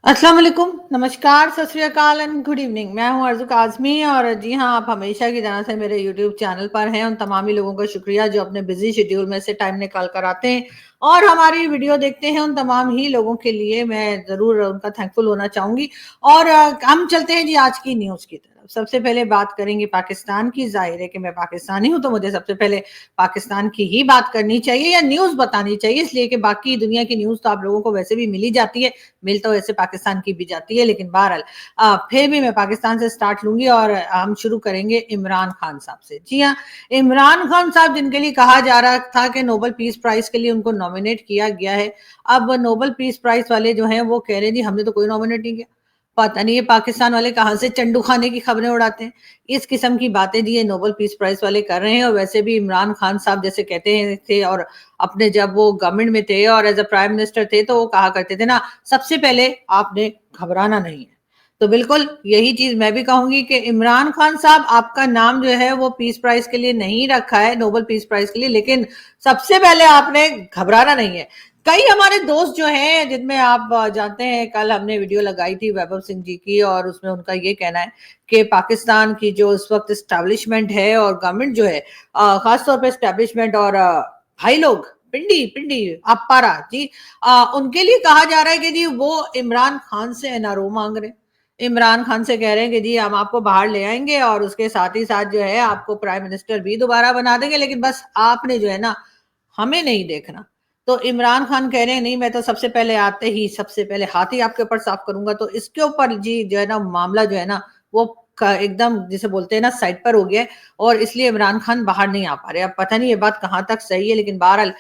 अस्सलाम वालेकुम, नमस्कार, सत श्री अकाल एंड गुड इवनिंग। मैं हूं अर्ज़ू काज़मी और जी हाँ, आप हमेशा की तरह से मेरे यूट्यूब चैनल पर हैं। उन तमाम ही लोगों का शुक्रिया जो अपने बिज़ी शेड्यूल में से टाइम निकाल कर आते हैं और हमारी वीडियो देखते हैं। उन तमाम ही लोगों के लिए मैं ज़रूर उनका थैंकफुल होना चाहूँगी। और हम चलते हैं जी आज की न्यूज़ की तरफ। सबसे पहले बात करेंगे पाकिस्तान की। ज़ाहिर है कि मैं पाकिस्तानी हूँ, तो मुझे सबसे पहले पाकिस्तान की ही बात करनी चाहिए या न्यूज़ बतानी चाहिए, इसलिए कि बाकी दुनिया की न्यूज़ तो आप लोगों को वैसे भी मिल ही जाती है। मिल तो वैसे पाकिस्तान की भी जाती है, लेकिन बहरहाल फिर भी मैं पाकिस्तान से स्टार्ट लूंगी और हम शुरू करेंगे इमरान खान साहब से। जी हाँ, इमरान खान साहब जिनके लिए कहा जा रहा था कि नोबेल पीस प्राइज के लिए उनको नॉमिनेट किया गया है, अब नोबेल पीस प्राइज वाले जो हैं वो कह रहे हैं जी हमने तो कोई नॉमिनेट नहीं किया। पता नहीं ये पाकिस्तान वाले कहाँ से चंडू खाने की खबरें उड़ाते हैं। इस किस्म की बातें जी ये नोबेल पीस प्राइज वाले कर रहे हैं। और वैसे भी इमरान खान साहब जैसे कहते हैं थे, और अपने जब वो गवर्नमेंट में थे और एज अ प्राइम मिनिस्टर थे, तो वो कहा करते थे ना, सबसे पहले आपने घबराना नहीं है। तो बिल्कुल यही चीज मैं भी कहूंगी कि इमरान खान साहब, आपका नाम जो है वो पीस प्राइज के लिए नहीं रखा है, नोबेल पीस प्राइज के लिए, लेकिन सबसे पहले आपने घबराना नहीं है। कई हमारे दोस्त जो हैं, जिनमें आप जानते हैं, कल हमने वीडियो लगाई थी वैभव सिंह जी की, और उसमें उनका ये कहना है कि पाकिस्तान की जो इस वक्त स्टैब्लिशमेंट है और गवर्नमेंट जो है, खासतौर पर स्टैब्लिशमेंट और भाई लोग, पिंडी पिंडी अपारा जी, उनके लिए कहा जा रहा है कि जी वो इमरान खान से एनआरओ मांग रहे हैं। इमरान खान से कह रहे हैं कि जी हम आपको बाहर ले आएंगे और उसके साथ ही साथ जो है आपको प्राइम मिनिस्टर भी दोबारा बना देंगे, लेकिन बस आपने जो है ना, हमें नहीं देखना। तो इमरान खान कह रहे हैं नहीं, मैं तो सबसे पहले आते ही सबसे पहले हाथ ही आपके ऊपर साफ करूंगा। तो इसके ऊपर जी जो है ना, मामला जो है ना, वो एकदम जिसे बोलते हैं ना साइड पर हो गया है, और इसलिए इमरान खान बाहर नहीं आ पा रहे। अब पता नहीं ये बात कहाँ तक सही है, लेकिन बहरहाल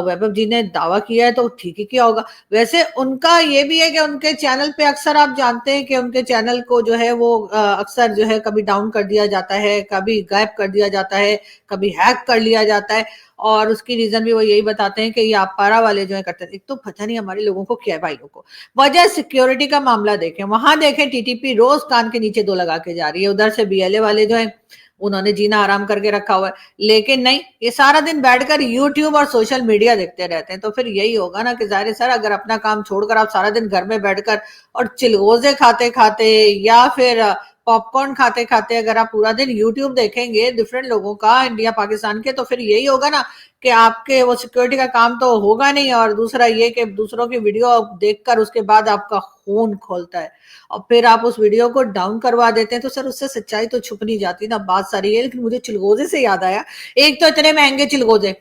वैभव जी ने दावा किया है तो ठीक ही किया होगा। वैसे उनका ये भी है कि उनके चैनल पे अक्सर आप जानते हैं कि उनके चैनल को जो है वो अक्सर जो है कभी डाउन कर दिया जाता है, कभी गायब कर दिया जाता है, कभी हैक कर लिया जाता है। और उसकी रीजन भी वो यही बताते हैं कि ये आप पारा वाले जो है करते हैं। एक तो पता नहीं हमारे लोगों को क्या है भाई लोगों को। वजह सिक्योरिटी का मामला देखें, वहां देखें टीटीपी रोज कान के नीचे दो लगा के जा रही है। उधर से बीएलए वाले जो है उन्होंने जीना आराम करके रखा हुआ है, लेकिन नहीं, ये सारा दिन बैठकर यूट्यूब और सोशल मीडिया देखते रहते हैं। तो फिर यही होगा ना कि जाहिर सर, अगर अपना काम छोड़कर आप सारा दिन घर में बैठकर और चिलगोजे खाते खाते या फिर पॉपकॉर्न खाते खाते अगर आप पूरा दिन यूट्यूब देखेंगे डिफरेंट लोगों का, इंडिया पाकिस्तान के, तो फिर यही होगा ना कि आपके वो सिक्योरिटी का काम तो होगा नहीं। और दूसरा ये कि दूसरों की वीडियो देखकर उसके बाद आपका खून खोलता है और फिर आप उस वीडियो को डाउन करवा देते हैं। तो सर उससे सच्चाई तो छुप नहीं जाती ना, बात सारी है। लेकिन मुझे चिलगोजे से याद आया, एक तो इतने महंगे चिलगोजे,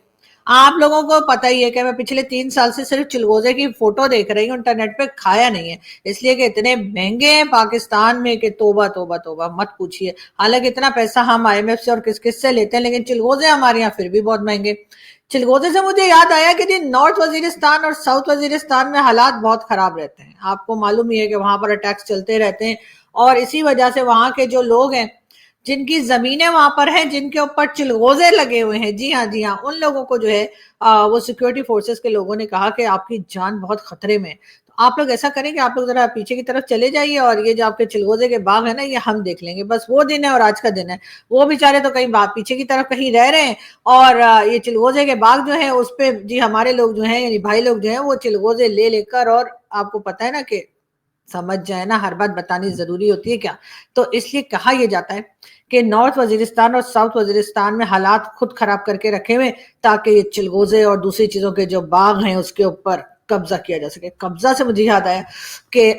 आप लोगों को पता ही है कि मैं पिछले 3 साल से सिर्फ चिलगोजे की फोटो देख रही हूँ इंटरनेट पे, खाया नहीं है, इसलिए कि इतने महंगे हैं पाकिस्तान में कि तोबा तोबा तोबा मत पूछिए। हालांकि इतना पैसा हम आईएमएफ से और किस किस से लेते हैं, लेकिन चिलगोजे हमारे यहाँ फिर भी बहुत महंगे। चिलगोजे से मुझे याद आया कि जी नॉर्थ वजीरिस्तान और साउथ वजीरिस्तान में हालात बहुत खराब रहते हैं। आपको मालूम ही है कि वहां पर अटैक्स चलते रहते हैं, और इसी वजह से वहां के जो लोग हैं, जिनकी जमीनें वहां पर हैं, जिनके ऊपर चिलगोजे लगे हुए हैं, जी हाँ जी हाँ, उन लोगों को जो है वो सिक्योरिटी फोर्सेस के लोगों ने कहा कि आपकी जान बहुत खतरे में है। तो आप लोग ऐसा करें कि आप लोग जरा पीछे की तरफ चले जाइए और ये जो आपके चिलगोजे के बाग है ना, ये हम देख लेंगे। बस वो दिन है और आज का दिन है। वो बेचारे तो कहीं बाग पीछे की तरफ कहीं रह रहे हैं, और ये चिलगोजे के बाग जो है उस पे जी हमारे लोग जो है, यानी भाई लोग जो है, वो चिलगोजे ले लेकर, और आपको पता है ना कि समझ जाए ना, हर बात बतानी जरूरी होती है क्या। तो इसलिए कहा यह जाता है कि नॉर्थ वजीरिस्तान और साउथ वजीरिस्तान में हालात खुद खराब करके रखे हुए, ताकि ये चिलगोजे और दूसरी चीजों के जो बाग हैं उसके ऊपर कब्जा किया जा सके। कब्जा से मुझे याद आया कि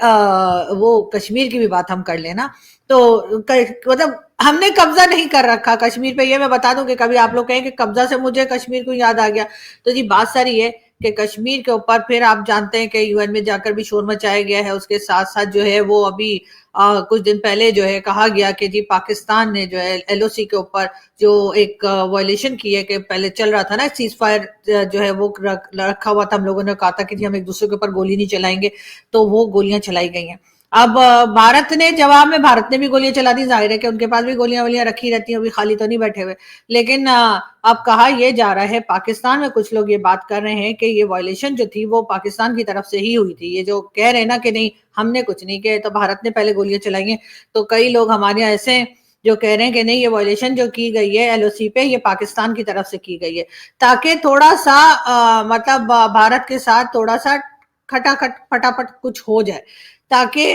वो कश्मीर की भी बात हम कर लेना। तो मतलब हमने कब्जा नहीं कर रखा कश्मीर पे, ये मैं बता दूं कि कभी आप लोग कहें कि कब्जा से मुझे कश्मीर को याद आ गया। तो जी बात सारी है कि कश्मीर के ऊपर फिर आप जानते हैं कि यूएन में जाकर भी शोर मचाया गया है। उसके साथ साथ जो है वो अभी कुछ दिन पहले जो है कहा गया कि जी पाकिस्तान ने जो है एलओसी के ऊपर जो एक वायलेशन की है, कि पहले चल रहा था ना सीज फायर जो है वो रखा हुआ था। हम लोगों ने कहा था कि जी हम एक दूसरे के ऊपर गोली नहीं चलाएंगे, तो वो गोलियां चलाई गई हैं। अब भारत ने जवाब में, भारत ने भी गोलियां चला दी। जाहिर है कि उनके पास भी गोलियां वोलियां रखी रहती हैं, अभी खाली तो नहीं बैठे हुए। लेकिन अब कहा यह जा रहा है, पाकिस्तान में कुछ लोग ये बात कर रहे हैं कि ये वायलेशन जो थी वो पाकिस्तान की तरफ से ही हुई थी। ये जो कह रहे हैं ना कि नहीं हमने कुछ नहीं किया, तो भारत ने पहले गोलियां चलाई हैं। तो कई लोग हमारे यहाँ ऐसे हैं जो कह रहे हैं कि नहीं, ये वायलेशन जो की गई है एलओसी पे, ये पाकिस्तान की तरफ से की गई है, ताकि थोड़ा सा मतलब भारत के साथ थोड़ा सा खटाखट फटाफट कुछ हो जाए, ताकि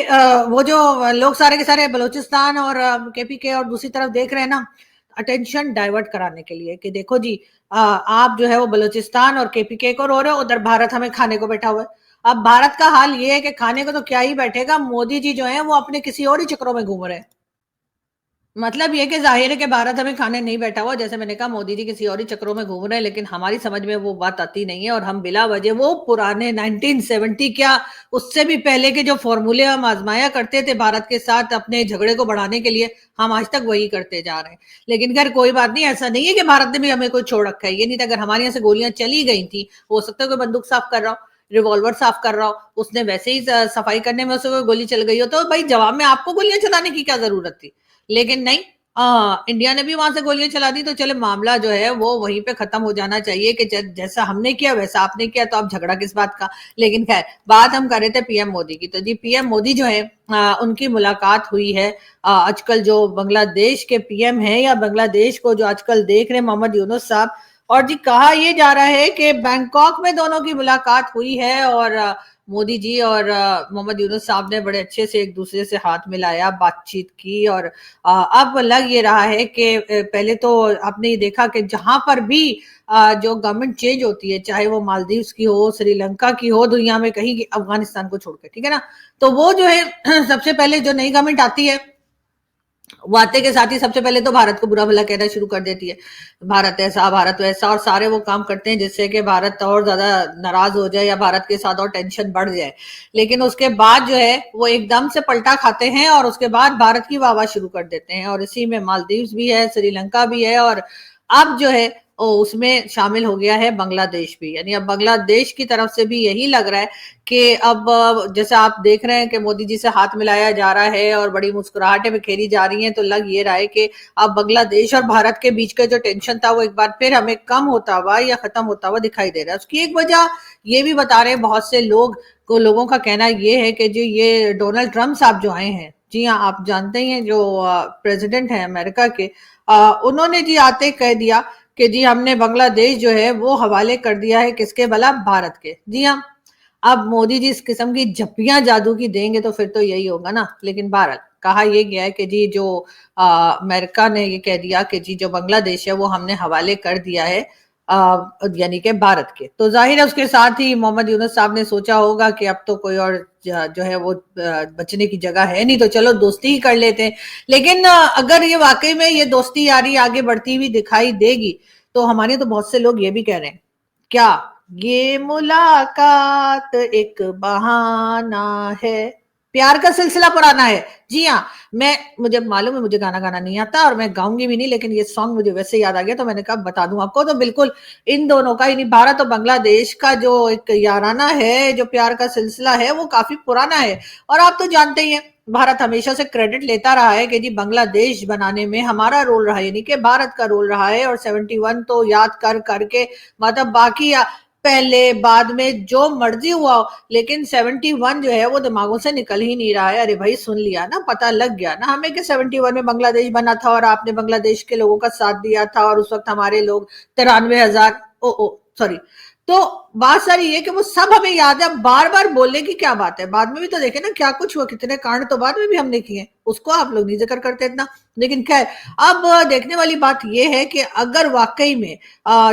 वो जो लोग सारे के सारे बलूचिस्तान और केपीके और दूसरी तरफ देख रहे हैं ना, अटेंशन डाइवर्ट कराने के लिए कि देखो जी, आप जो है वो बलूचिस्तान और केपीके को रो रहे हो, उधर भारत हमें खाने को बैठा हुआ है। अब भारत का हाल ये है कि खाने को तो क्या ही बैठेगा, मोदी जी जो है वो अपने किसी और ही चक्रों में घूम रहे हैं। मतलब ये कि ज़ाहिर है कि भारत हमें खाने नहीं बैठा हुआ, जैसे मैंने कहा मोदी जी किसी और ही चक्रों में घूम रहे हैं, लेकिन हमारी समझ में वो बात आती नहीं है और हम बिला वजह वो पुराने 1970 क्या उससे भी पहले के जो फॉर्मूले हम आजमाया करते थे भारत के साथ अपने झगड़े को बढ़ाने के लिए, हम आज तक वही करते जा रहे हैं। लेकिन खैर कोई बात नहीं, ऐसा नहीं है कि भारत ने भी हमें कोई छोड़ रखा है, ये नहीं था। अगर हमारे यहाँ से गोलियां चली गई थी, हो सकता है कोई बंदूक साफ कर रहा हो, रिवॉल्वर साफ कर रहा हो, उसने वैसे ही सफाई करने में उसे कोई गोली चल गई हो, तो भाई जवाब में आपको गोलियां चलाने की क्या जरूरत थी। लेकिन नहीं, इंडिया ने भी वहां से गोलियां चला दी, तो चले मामला जो है वो वहीं पे खत्म हो जाना चाहिए कि जैसा हमने किया वैसा आपने किया, तो अब झगड़ा किस बात का। लेकिन खैर बात हम कर रहे थे पीएम मोदी की, तो जी पीएम मोदी जो है उनकी मुलाकात हुई है आजकल जो बांग्लादेश के पीएम है या बांग्लादेश को जो आजकल देख रहे हैं मोहम्मद यूनुस साहब। और जी कहा यह जा रहा है कि बैंकॉक में दोनों की मुलाकात हुई है और मोदी जी और मोहम्मद यूनुस साहब ने बड़े अच्छे से एक दूसरे से हाथ मिलाया, बातचीत की। और अब लग ये रहा है कि पहले तो आपने ये देखा कि जहां पर भी जो गवर्नमेंट चेंज होती है, चाहे वो मालदीव्स की हो, श्रीलंका की हो, दुनिया में कहीं की, अफगानिस्तान को छोड़कर, ठीक है ना, तो वो जो है सबसे पहले जो नई गवर्नमेंट आती है वो आते के साथ ही सबसे पहले तो भारत को बुरा भला कहना शुरू कर देती है, भारत ऐसा भारत वैसा, और सारे वो काम करते हैं जिससे कि भारत और ज्यादा नाराज हो जाए या भारत के साथ और टेंशन बढ़ जाए। लेकिन उसके बाद जो है वो एकदम से पलटा खाते हैं और उसके बाद भारत की वाहवाही शुरू कर देते हैं। और इसी में मालदीव्स भी है, श्रीलंका भी है, और अब जो है उसमें शामिल हो गया है बांग्लादेश भी। यानी अब बांग्लादेश की तरफ से भी यही लग रहा है कि अब जैसे आप देख रहे हैं कि मोदी जी से हाथ मिलाया जा रहा है और बड़ी मुस्कुराहटें बिखेरी जा रही हैं, तो लग ये रहा है कि अब बांग्लादेश और भारत के बीच का जो टेंशन था वो एक बार फिर हमें कम होता हुआ या खत्म होता हुआ दिखाई दे रहा है। उसकी एक वजह ये भी बता रहे हैं बहुत से लोगों का कहना ये है कि जो ये डोनाल्ड ट्रंप साहब जो आए हैं, जी हाँ आप जानते ही हैं, जो प्रेसिडेंट हैं अमेरिका के, उन्होंने जी आते कह दिया कि जी हमने बांग्लादेश जो है वो हवाले कर दिया है किसके, भला भारत के। जी हाँ, अब मोदी जी इस किस्म की झप्पियां जादू की देंगे तो फिर तो यही होगा ना। लेकिन बहरहाल कहा यह गया है कि जी जो अमेरिका ने ये कह दिया कि जी जो बांग्लादेश है वो हमने हवाले कर दिया है यानी कि भारत के। तो जाहिर है उसके साथ ही मोहम्मद यूनुस साहब ने सोचा होगा कि अब तो कोई और जो है वो बचने की जगह है नहीं, तो चलो दोस्ती ही कर लेते हैं। लेकिन अगर ये वाकई में ये दोस्ती यारी आगे बढ़ती हुई दिखाई देगी, तो हमारे तो बहुत से लोग ये भी कह रहे हैं, क्या ये मुलाकात एक बहाना है, प्यार का सिलसिला पुराना है। जी हाँ, मुझे मालूम है मुझे गाना गाना नहीं आता और मैं गाऊंगी भी नहीं, लेकिन ये सॉन्ग मुझे वैसे याद आ गया तो मैंने कहा बता दूं आपको। तो बिल्कुल इन दोनों का, यानी भारत और बांग्लादेश का जो एक याराना है, जो प्यार का सिलसिला है, वो काफी पुराना है। और आप तो जानते ही हैं भारत हमेशा से क्रेडिट लेता रहा है कि जी बांग्लादेश बनाने में हमारा रोल रहा है, यानी कि भारत का रोल रहा है। और 71 तो याद कर करके, मतलब बाकी पहले बाद में जो मर्जी हुआ हो, लेकिन 71 जो है वो दिमागों से निकल ही नहीं रहा है। अरे भाई सुन लिया ना, पता लग गया ना हमें कि 71 में बांग्लादेश बना था और आपने बांग्लादेश के लोगों का साथ दिया था और उस वक्त हमारे लोग 93,000 सॉरी। तो बात सारी ये कि वो सब हमें याद है, बार बार बोलने की क्या बात है, बाद में भी तो देखे ना क्या कुछ हुआ, कितने कांड तो बाद में भी हमने किए, उसको आप लोग नहीं जिक्र करते इतना। लेकिन खैर अब देखने वाली बात यह है कि अगर वाकई में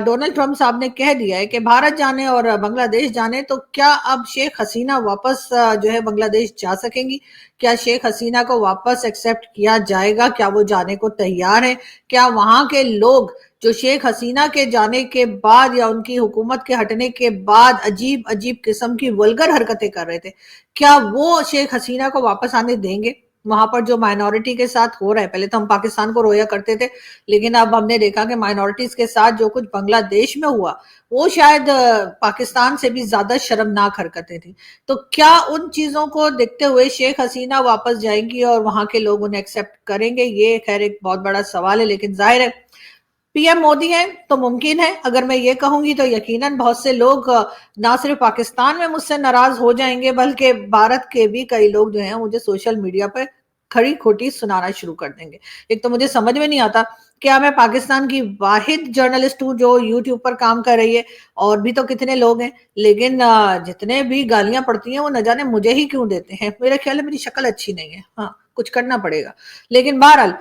डोनाल्ड ट्रंप साहब ने कह दिया है कि भारत जाने और बांग्लादेश जाने, तो क्या अब शेख हसीना वापस जो है बांग्लादेश जा सकेंगी? क्या शेख हसीना को वापस एक्सेप्ट किया जाएगा? क्या वो जाने को तैयार है? क्या वहां के लोग जो शेख हसीना के जाने के बाद या उनकी हुकूमत के हटने के बाद अजीब अजीब किस्म की वल्गर हरकतें कर रहे थे, क्या वो शेख हसीना को वापस आने देंगे? वहां पर जो माइनॉरिटी के साथ हो रहा है, पहले तो हम पाकिस्तान को रोया करते थे, लेकिन अब हमने देखा कि माइनॉरिटीज के साथ जो कुछ बांग्लादेश में हुआ वो शायद पाकिस्तान से भी ज्यादा शर्मनाक हरकतें थी। तो क्या उन चीजों को देखते हुए शेख हसीना वापस जाएंगी और वहां के लोग उन्हें एक्सेप्ट करेंगे? ये खैर एक बहुत बड़ा सवाल है। लेकिन जाहिर है पीएम मोदी हैं तो मुमकिन है। अगर मैं ये कहूंगी तो यकीनन बहुत से लोग ना सिर्फ पाकिस्तान में मुझसे नाराज हो जाएंगे, बल्कि भारत के भी कई लोग जो हैं मुझे सोशल मीडिया पर खड़ी खोटी सुनाना शुरू कर देंगे। एक तो मुझे समझ में नहीं आता क्या मैं पाकिस्तान की वाहिद जर्नलिस्ट हूँ जो यूट्यूब पर काम कर रही है? और भी तो कितने लोग हैं, लेकिन जितने भी गालियां पड़ती हैं वो न जाने मुझे ही क्यों देते हैं। मेरा ख्याल है मेरी शक्ल अच्छी नहीं है, हाँ कुछ करना पड़ेगा। लेकिन बहरहाल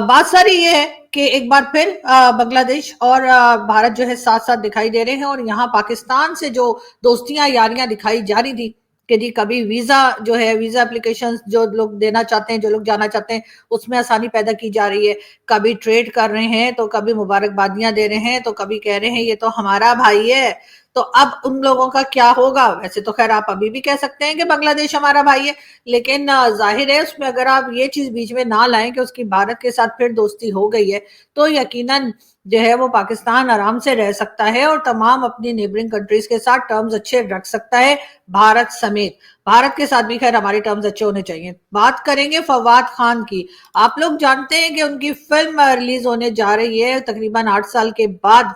बात सारी ये है कि एक बार फिर बांग्लादेश और भारत जो है साथ साथ दिखाई दे रहे हैं, और यहाँ पाकिस्तान से जो दोस्तियां यारियां दिखाई जा रही थी कि जी कभी वीजा जो है, वीजा एप्लीकेशन जो लोग देना चाहते हैं, जो लोग जाना चाहते हैं, उसमें आसानी पैदा की जा रही है। कभी ट्रेड कर रहे हैं तो कभी मुबारकबादियां दे रहे हैं, तो कभी कह रहे हैं ये तो हमारा भाई है। तो अब उन लोगों का क्या होगा? वैसे तो खैर आप अभी भी कह सकते हैं कि बांग्लादेश हमारा भाई है, लेकिन जाहिर है उसमें अगर आप ये चीज बीच में ना लाएं कि उसकी भारत के साथ फिर दोस्ती हो गई है, तो यकीनन जो है वो पाकिस्तान आराम से रह सकता है और तमाम अपनी नेबरिंग कंट्रीज के साथ टर्म्स अच्छे रख सकता है, भारत समेत। भारत के साथ भी खैर हमारे टर्म्स अच्छे होने चाहिए। बात करेंगे फवाद खान की। आप लोग जानते हैं कि उनकी फिल्म रिलीज होने जा रही है तकरीबन 8 साल के बाद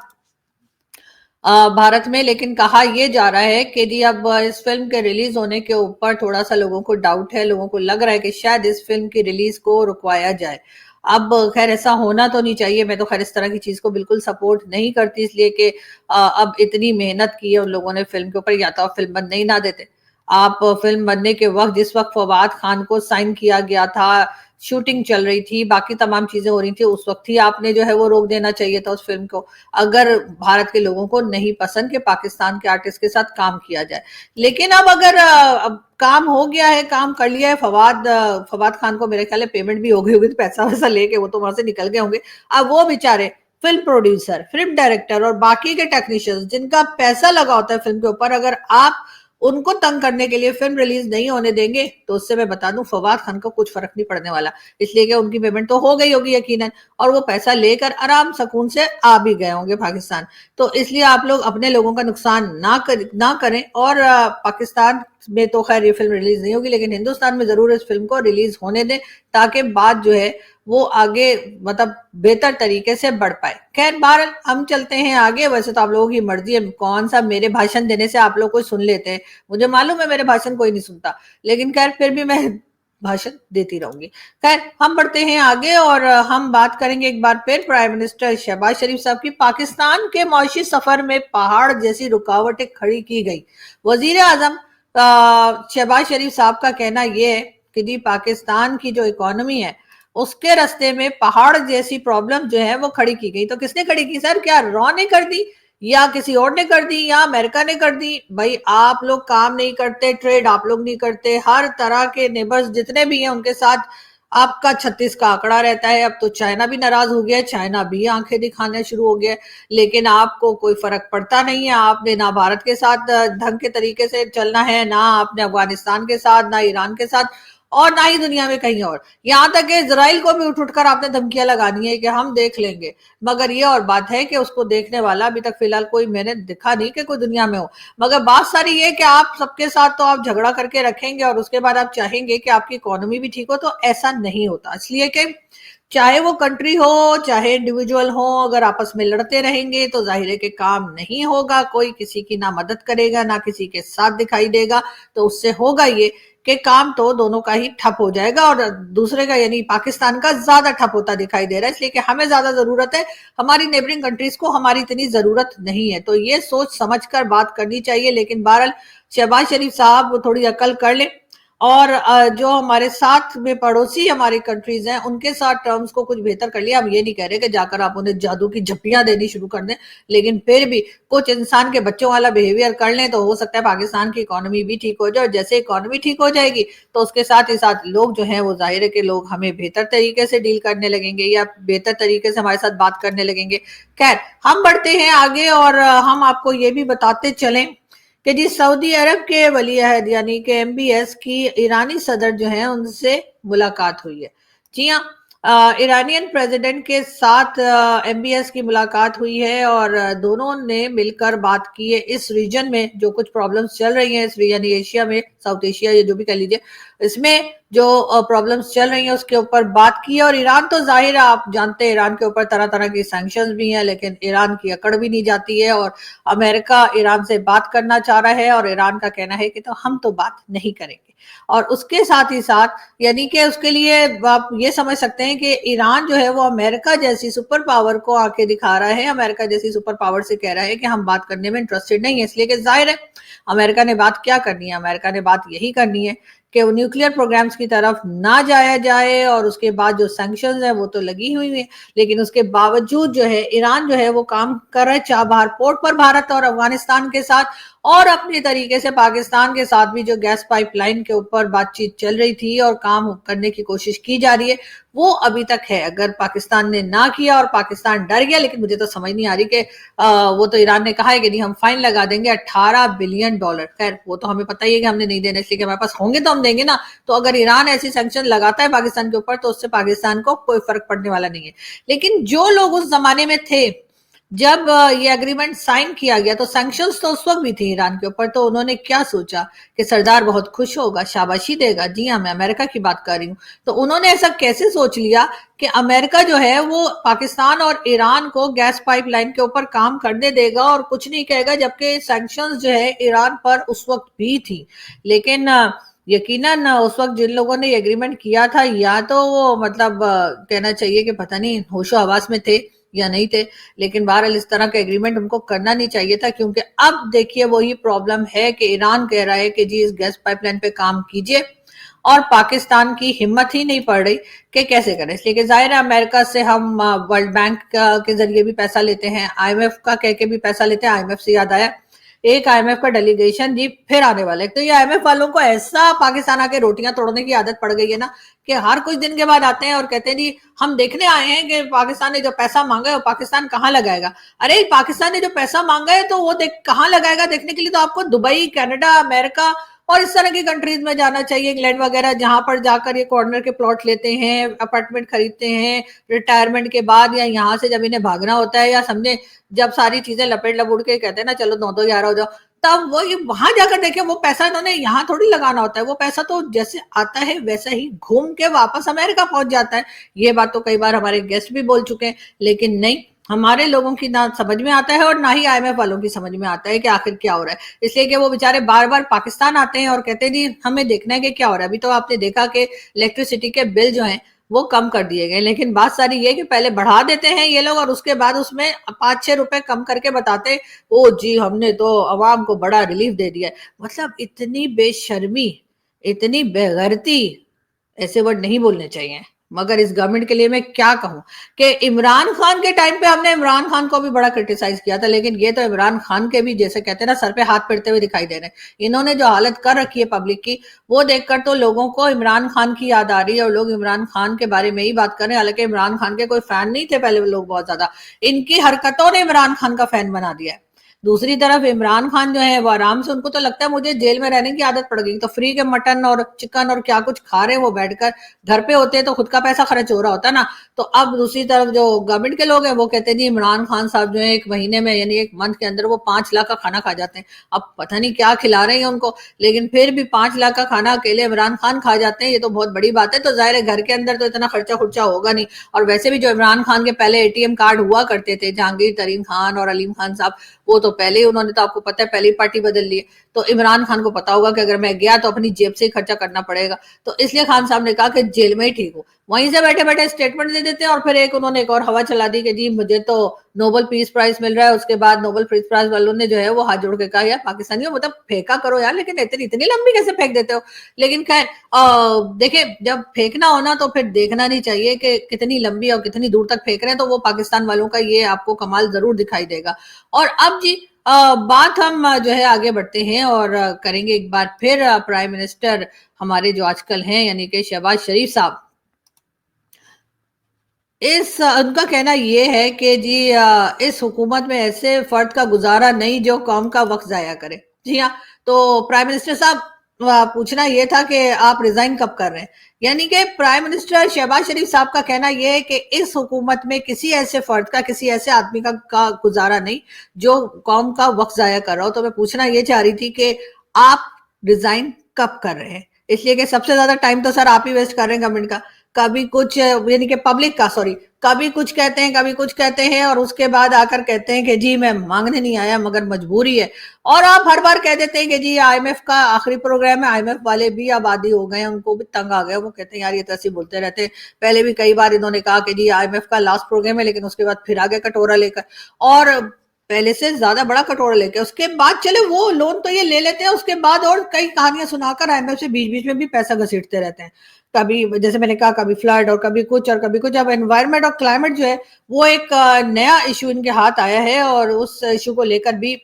भारत में, लेकिन कहा यह जा रहा है कि जी अब इस फिल्म के रिलीज होने के ऊपर थोड़ा सा लोगों को डाउट है, लोगों को लग रहा है कि शायद इस फिल्म की रिलीज को रुकवाया जाए। अब खैर ऐसा होना तो नहीं चाहिए, मैं तो खैर इस तरह की चीज को बिल्कुल सपोर्ट नहीं करती, इसलिए कि अब इतनी मेहनत की है उन लोगों ने फिल्म के ऊपर, या तो आप फिल्म बंद नहीं ना देते। आप फिल्म बनने के वक्त, जिस वक्त फवाद खान को साइन किया गया था, शूटिंग चल रही थी, बाकी तमाम चीजें हो रही थी, उस वक्त ही आपने जो है वो रोक देना चाहिए था उस फिल्म को, अगर भारत के लोगों को नहीं पसंद कि पाकिस्तान के आर्टिस्ट के साथ काम किया जाए। लेकिन अब अगर अब काम हो गया है, काम कर लिया है, फवाद खान को मेरे ख्याल है पेमेंट भी हो गई होगी, तो पैसा वैसा लेके वो तो वहां से निकल गए होंगे। अब वो बेचारे फिल्म प्रोड्यूसर, फिल्म डायरेक्टर और बाकी के टेक्नीशियंस जिनका पैसा लगा होता है फिल्म के ऊपर, अगर आप उनको तंग करने के लिए फिल्म रिलीज नहीं होने देंगे, तो उससे मैं बता दूं फवाद खान को कुछ फर्क नहीं पड़ने वाला, इसलिए कि उनकी पेमेंट तो हो गई होगी यकीनन, और वो पैसा लेकर आराम सुकून से आ भी गए होंगे पाकिस्तान। तो इसलिए आप लोग अपने लोगों का नुकसान ना करें, और पाकिस्तान में तो खैर ये फिल्म रिलीज नहीं होगी, लेकिन हिंदुस्तान में जरूर इस फिल्म को रिलीज होने दें, ताकि बात जो है वो आगे मतलब बेहतर तरीके से बढ़ पाए। खैर बहरहाल हम चलते हैं आगे। वैसे तो आप लोगों की मर्जी है, कौन सा मेरे भाषण देने से आप लोग कोई सुन लेते हैं, मुझे मालूम है मेरे भाषण कोई नहीं सुनता, लेकिन खैर फिर भी मैं भाषण देती रहूंगी। खैर हम बढ़ते हैं आगे, और हम बात करेंगे एक बार फिर प्राइम मिनिस्टर शहबाज शरीफ साहब की। पाकिस्तान के मौशी सफर में पहाड़ जैसी रुकावटें खड़ी की गई। वजीर आजम शहबाज शरीफ साहब का कहना यह है कि जी पाकिस्तान की जो इकोनॉमी है उसके रास्ते में पहाड़ जैसी प्रॉब्लम जो है वो खड़ी की गई। तो किसने खड़ी की सर? क्या रॉ ने कर दी, या किसी और ने कर दी, या अमेरिका ने कर दी? भाई आप लोग काम नहीं करते, ट्रेड आप लोग नहीं करते, हर तरह के नेबर्स जितने भी हैं उनके साथ आपका 36 का आंकड़ा रहता है। अब तो चाइना भी नाराज हो गया, चाइना भी आंखें दिखाने शुरू हो गया, लेकिन आपको कोई फर्क पड़ता नहीं है। आपने ना भारत के साथ ढंग के तरीके से चलना है, ना आपने अफगानिस्तान के साथ, ना ईरान के साथ, और ना ही दुनिया में कहीं और। यहां तक कि इजराइल को भी उठ उठकर आपने धमकियां लगानी है कि हम देख लेंगे, मगर ये और बात है कि उसको देखने वाला अभी तक फिलहाल कोई मैंने दिखा नहीं कि कोई दुनिया में हो। मगर बात सारी ये कि आप सबके साथ तो आप झगड़ा करके रखेंगे और उसके बाद आप चाहेंगे कि आपकी इकोनॉमी भी ठीक हो, तो ऐसा नहीं होता। इसलिए कि चाहे वो कंट्री हो चाहे इंडिविजुअल हो, अगर आपस में लड़ते रहेंगे तो जाहिर है कि काम नहीं होगा, कोई किसी की ना मदद करेगा ना किसी के साथ दिखाई देगा, तो उससे होगा ये कि काम तो दोनों का ही ठप हो जाएगा, और दूसरे का यानी पाकिस्तान का ज्यादा ठप होता दिखाई दे रहा है। इसलिए कि हमें ज्यादा जरूरत है, हमारी नेबरिंग कंट्रीज को हमारी इतनी जरूरत नहीं है। तो ये सोच समझ कर बात करनी चाहिए। लेकिन बहरहाल शहबाज शरीफ साहब वो थोड़ी अकल कर लें, और जो हमारे साथ में पड़ोसी हमारी कंट्रीज हैं उनके साथ टर्म्स को कुछ बेहतर कर लिया। हम ये नहीं कह रहे कि जाकर आप उन्हें जादू की झप्पियां देनी शुरू कर दें, लेकिन फिर भी कुछ इंसान के बच्चों वाला बिहेवियर कर लें तो हो सकता है पाकिस्तान की इकोनॉमी भी ठीक हो जाए। और जैसे इकोनॉमी ठीक हो जाएगी तो उसके साथ ही साथ लोग जो हैं वो जाहिर है कि लोग हमें बेहतर तरीके से डील करने लगेंगे या बेहतर तरीके से हमारे साथ बात करने लगेंगे। खैर हम बढ़ते हैं आगे, और हम आपको ये भी बताते चलें कि जी सऊदी अरब के वली अहद यानी कि MBS की ईरानी सदर जो है उनसे मुलाकात हुई है। जी हाँ, ईरानियन प्रेसिडेंट के साथ MBS की मुलाकात हुई है, और दोनों ने मिलकर बात की है इस रीजन में जो कुछ प्रॉब्लम्स चल रही हैं, इस यानी एशिया में, साउथ एशिया या जो भी कह लीजिए, इसमें जो प्रॉब्लम्स चल रही हैं उसके ऊपर बात की है। और ईरान तो जाहिर है आप जानते हैं ईरान के ऊपर तरह तरह की सैंक्शंस भी हैं, लेकिन ईरान की अकड़ भी नहीं जाती है, और अमेरिका ईरान से बात करना चाह रहा है, और ईरान का कहना है कि तो हम तो बात नहीं करेंगे। और उसके साथ ही साथ यानी कि उसके लिए आप ये समझ सकते हैं ہیں کہ ایران جو ہے وہ امریکہ جیسی سپر پاور کو آکے دکھا رہا ہے, امریکہ جیسی سپر پاور سے کہہ رہا ہے کہ ہم بات کرنے میں انٹرسٹڈ نہیں ہے, اس لیے کہ ظاہر ہے امریکہ نے بات کیا کرنی ہے, امریکہ نے بات یہی کرنی ہے کہ وہ نیوکلیر پروگرامز کی طرف نہ جایا جائے, اور اس کے بعد جو سینکشنز ہیں وہ تو لگی ہوئی ہیں, لیکن اس کے باوجود جو ہے ایران جو ہے وہ کام کر رہا ہے چابہار پورٹ پر بھارت اور افغانستان کے ساتھ, اور اپنی طریقے سے پاکستان کے ساتھ بھی جو گیس پائپ لائن کے اوپر بات چیت چل رہی تھی اور کام کرنے کی کوشش کی جا رہی ہے وہ ابھی تک ہے. اگر پاکستان نے نہ کیا اور پاکستان ڈر گیا, لیکن مجھے تو سمجھ نہیں آ رہی کہ وہ تو ایران نے کہا ہے کہ نہیں ہم فائن لگا دیں گے $18 بلین, خیر وہ تو ہمیں پتہ ہی ہے کہ ہم نے نہیں دینا, اس لیے کہ ہمارے پاس ہوں گے تو ہم دیں گے نا. تو اگر ایران ایسی سینکشن لگاتا ہے پاکستان کے اوپر تو اس سے پاکستان کو کوئی فرق پڑنے والا نہیں ہے. لیکن جو لوگ اس زمانے میں تھے جب یہ اگریمنٹ سائن کیا گیا تو سینکشنز تو اس وقت بھی تھی ایران کے اوپر, تو انہوں نے کیا سوچا کہ سردار بہت خوش ہوگا, شاباشی دے گا, جی ہاں میں امریکہ کی بات کر رہی ہوں. تو انہوں نے ایسا کیسے سوچ لیا کہ امریکہ جو ہے وہ پاکستان اور ایران کو گیس پائپ لائن کے اوپر کام کرنے دے گا اور کچھ نہیں کہے گا, جبکہ سینکشنز جو ہے ایران پر اس وقت بھی تھی. لیکن یقیناً اس وقت جن لوگوں نے یہ اگریمنٹ کیا تھا یا تو وہ مطلب کہنا چاہیے کہ پتہ نہیں ہوش و حواس میں تھے یا نہیں تھے, لیکن بہرحال اس طرح کا ایگریمنٹ ان کو کرنا نہیں چاہیے تھا, کیونکہ اب دیکھیے وہی پرابلم ہے کہ ایران کہہ رہا ہے کہ جی اس گیس پائپ لائن پہ کام کیجئے, اور پاکستان کی ہمت ہی نہیں پڑ رہی کہ کیسے کریں, اس لیے کہ ظاہر ہے امریکہ سے ہم ورلڈ بینک کے ذریعے بھی پیسہ لیتے ہیں, آئی ایم ایف کا کہہ کے بھی پیسہ لیتے ہیں. آئی ایم ایف سے یاد آیا ایک آئی ایم ایف کا ڈیلیگیشن جی پھر آنے والا ہے, تو یہ آئی ایم ایف والوں کو ایسا پاکستان آ کے روٹیاں توڑنے کی عادت پڑ گئی ہے نا کہ ہر کچھ دن کے بعد آتے ہیں اور کہتے ہیں جی ہم دیکھنے آئے ہیں کہ پاکستان نے جو پیسہ مانگا ہے وہ پاکستان کہاں لگائے گا. ارے پاکستان نے جو پیسہ مانگا ہے تو وہ کہاں لگائے گا دیکھنے کے لیے تو آپ کو دبئی, کینیڈا, امریکہ اور اس طرح کی کنٹریز میں جانا چاہیے, انگلینڈ وغیرہ, جہاں پر جا کر یہ کارنر کے پلاٹ لیتے ہیں, اپارٹمنٹ خریدتے ہیں ریٹائرمنٹ کے بعد, یا یہاں سے جب انہیں بھاگنا ہوتا ہے, یا سمجھے جب ساری چیزیں لپیٹ لپوٹ کے کہتے ہیں نا چلو 9-2-11 ہو جاؤ, تب وہ وہاں جا کر دیکھیں وہ پیسہ انہوں نے یہاں تھوڑی لگانا ہوتا ہے, وہ پیسہ تو جیسے آتا ہے ویسا ہی گھوم کے واپس امریکہ پہنچ جاتا ہے. یہ بات تو کئی بار ہمارے گیسٹ بھی بول چکے ہیں, لیکن نہیں ہمارے لوگوں کی نہ سمجھ میں آتا ہے اور نہ ہی آئی ایم ایف والوں کی سمجھ میں آتا ہے کہ آخر کیا ہو رہا ہے. اس لیے کہ وہ بیچارے بار بار پاکستان آتے ہیں اور کہتے ہیں جی ہمیں دیکھنا ہے کہ کیا ہو رہا ہے. ابھی تو آپ نے دیکھا کہ الیکٹریسٹی کے بل جو ہیں وہ کم کر دیے گئے, لیکن بات ساری یہ کہ پہلے بڑھا دیتے ہیں یہ لوگ اور اس کے بعد اس میں 5-6 روپے کم کر کے بتاتے او جی ہم نے تو عوام کو بڑا ریلیف دے دیا ہے. مطلب اتنی بے شرمی, اتنی بے غیرتی, ایسے ورڈ نہیں بولنے چاہیے. مگر اس گورنمنٹ کے لیے میں کیا کہوں کہ عمران خان کے ٹائم پہ ہم نے عمران خان کو بھی بڑا کرٹیسائز کیا تھا, لیکن یہ تو عمران خان کے بھی جیسے کہتے ہیں نا سر پہ ہاتھ پھیرتے ہوئے دکھائی دے رہے ہیں. انہوں نے جو حالت کر رکھی ہے پبلک کی وہ دیکھ کر تو لوگوں کو عمران خان کی یاد آ رہی ہے, اور لوگ عمران خان کے بارے میں ہی بات کر رہے ہیں. حالانکہ عمران خان کے کوئی فین نہیں تھے پہلے, لوگ بہت زیادہ, ان کی حرکتوں نے عمران خان کا فین بنا دیا ہے. دوسری طرف عمران خان جو ہے وہ آرام سے, ان کو تو لگتا ہے مجھے جیل میں رہنے کی عادت پڑ گئی, تو فری کے مٹن اور چکن اور کیا کچھ کھا رہے ہیں وہ بیٹھ کر, گھر پہ ہوتے ہیں تو خود کا پیسہ خرچ ہو رہا ہوتا ہے نا. تو اب دوسری طرف جو گورنمنٹ کے لوگ ہیں وہ کہتے ہیں جی عمران خان صاحب جو ہے ایک مہینے میں یعنی ایک منتھ کے اندر وہ 5 لاکھ کا کھانا کھا جاتے ہیں. اب پتہ نہیں کیا کھلا رہے ہیں ان کو, لیکن پھر بھی 5 لاکھ کا کھانا اکیلے عمران خان کھا جاتے ہیں, یہ تو بہت بڑی بات ہے. تو ظاہر ہے گھر کے اندر تو اتنا خرچہ ہوگا نہیں, اور ویسے بھی جو عمران خان کے پہلے اے ٹی ایم کارڈ ہوا کرتے تھے, جہانگیر ترین خان اور علیم خان صاحب, وہ تو پہلے ہی انہوں نے تو آپ کو پتہ ہے پہلی پارٹی بدل لی ہے. تو عمران خان کو پتا ہوگا کہ اگر میں گیا تو اپنی جیب سے ہی خرچہ کرنا پڑے گا, تو اس لیے خان صاحب نے کہا کہ جیل میں ہی ٹھیک ہو. وہیں سے بیٹھے بیٹھے اسٹیٹمنٹ دے دیتے ہیں, اور پھر انہوں نے ایک اور ہوا چلا دی کہ جی مجھے تو نوبل پیس پرائز مل رہا ہے. اس کے بعد نوبل پیس پرائز والوں نے جو ہے وہ ہاتھ جوڑ کے کہا یار پاکستانیوں مطلب پھینکا کرو یار, لیکن اتنی لمبی کیسے پھینک دیتے ہو. لیکن خیر دیکھیں جب پھینکنا ہونا تو پھر دیکھنا نہیں چاہیے کہ کتنی لمبی اور کتنی دور تک پھینک رہے ہیں, تو وہ پاکستان والوں کا یہ آپ کو کمال ضرور دکھائی دے گا. اور اب جی بات ہم جو ہے آگے بڑھتے ہیں اور کریں گے ایک بار پھر پرائم منسٹر ہمارے جو آج کل ہیں یعنی کہ شہباز شریف صاحب. ان کا کہنا یہ ہے کہ جی اس حکومت میں ایسے فرد کا گزارا نہیں جو قوم کا وقت ضائع کرے. جی ہاں, تو پرائم منسٹر صاحب پوچھنا یہ تھا کہ آپ ریزائن کب کر رہے ہیں. یعنی کہ پرائم منسٹر شہباز شریف صاحب کا کہنا یہ ہے کہ اس حکومت میں کسی ایسے فرد کا, کسی ایسے آدمی کا گزارا نہیں جو قوم کا وقت ضائع کر رہا ہو. تو میں پوچھنا یہ چاہ رہی تھی کہ آپ ریزائن کب کر رہے ہیں, اس لیے کہ سب سے زیادہ ٹائم تو سر آپ ہی ویسٹ کر رہے ہیں گورنمنٹ کا. कभी कुछ यानी कि पब्लिक का, सॉरी, कभी कुछ कहते हैं, कभी कुछ कहते हैं, और उसके बाद आकर कहते हैं कि जी मैं मांगने नहीं आया मगर मजबूरी है। और आप हर बार कह देते हैं कि जी आईएमएफ का आखिरी प्रोग्राम है, आईएमएफ वाले भी आबादी हो गए हैं, उनको भी तंग आ गया, वो कहते हैं यार ये तो ऐसे बोलते रहते हैं। पहले भी कई बार इन्होंने कहा कि जी आईएमएफ का लास्ट प्रोग्राम है, लेकिन उसके बाद फिर आ गए कटोरा लेकर, और पहले से ज्यादा बड़ा कटोरा लेके। उसके बाद चले वो लोन तो ये ले लेते हैं, उसके बाद और कई कहानियां सुनाकर आईएमएफ से बीच बीच में भी पैसा घसीटते रहते हैं। कभी जैसे मैंने कहा, कभी फ्लड और कभी कुछ और कभी कुछ। अब एनवायरमेंट और क्लाइमेट जो है वो एक नया इशू इनके हाथ आया है, और उस इशू को लेकर भी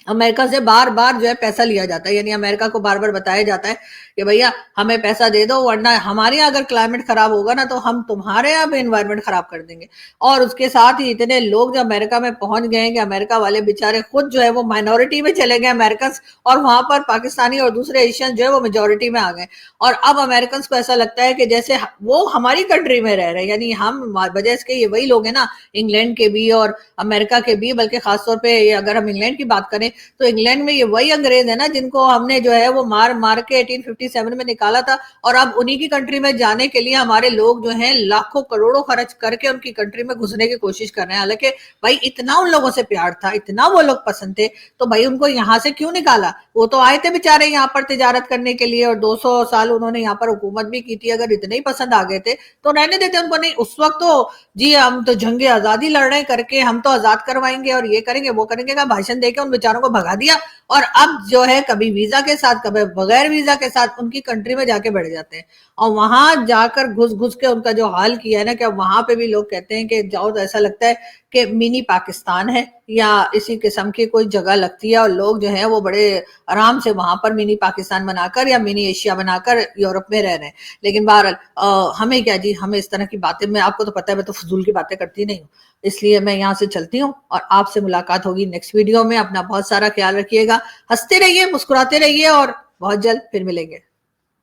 अमेरिका से बार बार जो है पैसा लिया जाता है। यानी अमेरिका को बार बार बताया जाता है कि भैया हमें पैसा दे दो, वरना हमारे यहाँ अगर क्लाइमेट खराब होगा ना तो हम तुम्हारे यहाँ भी एनवायरमेंट खराब कर देंगे। और उसके साथ ही इतने लोग जो अमेरिका में पहुंच गए हैं कि अमेरिका वाले बेचारे खुद जो है वो माइनॉरिटी में चले गए अमेरिकन, और वहां पर पाकिस्तानी और दूसरे एशियन जो है वो मेजोरिटी में आ गए। और अब अमेरिकन को ऐसा लगता है कि जैसे वो हमारी कंट्री में रह रहे हैं। यानी हम वजह से ये वही लोग हैं ना, इंग्लैंड के भी और अमेरिका के भी, बल्कि खासतौर पर अगर हम इंग्लैंड की बात करें तो इंग्लैंड में ये वही अंग्रेज है ना जिनको हमने जो है वो मार मार के 1857 में निकाला था, और अब उन्हीं की कंट्री में जाने के लिए हमारे लोग जो हैं लाखों करोड़ों खर्च करके उनकी कंट्री में घुसने की कोशिश कर रहे हैं। हालांकि भाई इतना उन लोगों से प्यार था, इतना वो लोग पसंद थे, तो भाई उनको यहाँ से क्यों निकाला? वो तो आए थे बेचारे यहाँ पर तिजारत करने के लिए, और 200 साल उन्होंने यहाँ पर हुकूमत भी की थी। अगर इतने ही पसंद आ गए थे तो रहने देते उनको। नहीं, उस वक्त तो जी हम तो जंगे आजादी लड़ रहे हैं करके हम तो आजाद करवाएंगे और ये करेंगे वो करेंगे का भाषण देकर उन बेचारों को भगा दिया। और अब जो है कभी वीजा के साथ, कभी बगैर वीजा के साथ उनकी कंट्री में जाके बैठ जाते हैं, और वहां जाकर घुस घुस के उनका जो हाल किया है ना, कि वहां पे भी लोग कहते हैं कि जाओ तो ऐसा लगता है कि मिनी पाकिस्तान है या इसी किस्म की कोई जगह लगती है। और लोग जो है वो बड़े आराम से वहां पर मिनी पाकिस्तान बनाकर या मिनी एशिया बनाकर यूरोप में रह रहे हैं। लेकिन बहरहाल हमें क्या जी, हमें इस तरह की बातें, मैं आपको तो पता है मैं तो फजूल की बातें करती नहीं हूँ, इसलिए मैं यहाँ से चलती हूँ। और आपसे मुलाकात होगी नेक्स्ट वीडियो में। अपना बहुत सारा ख्याल रखिएगा, हंसते रहिए, मुस्कुराते रहिए, और बहुत जल्द फिर मिलेंगे।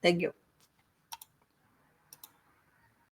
Thank you.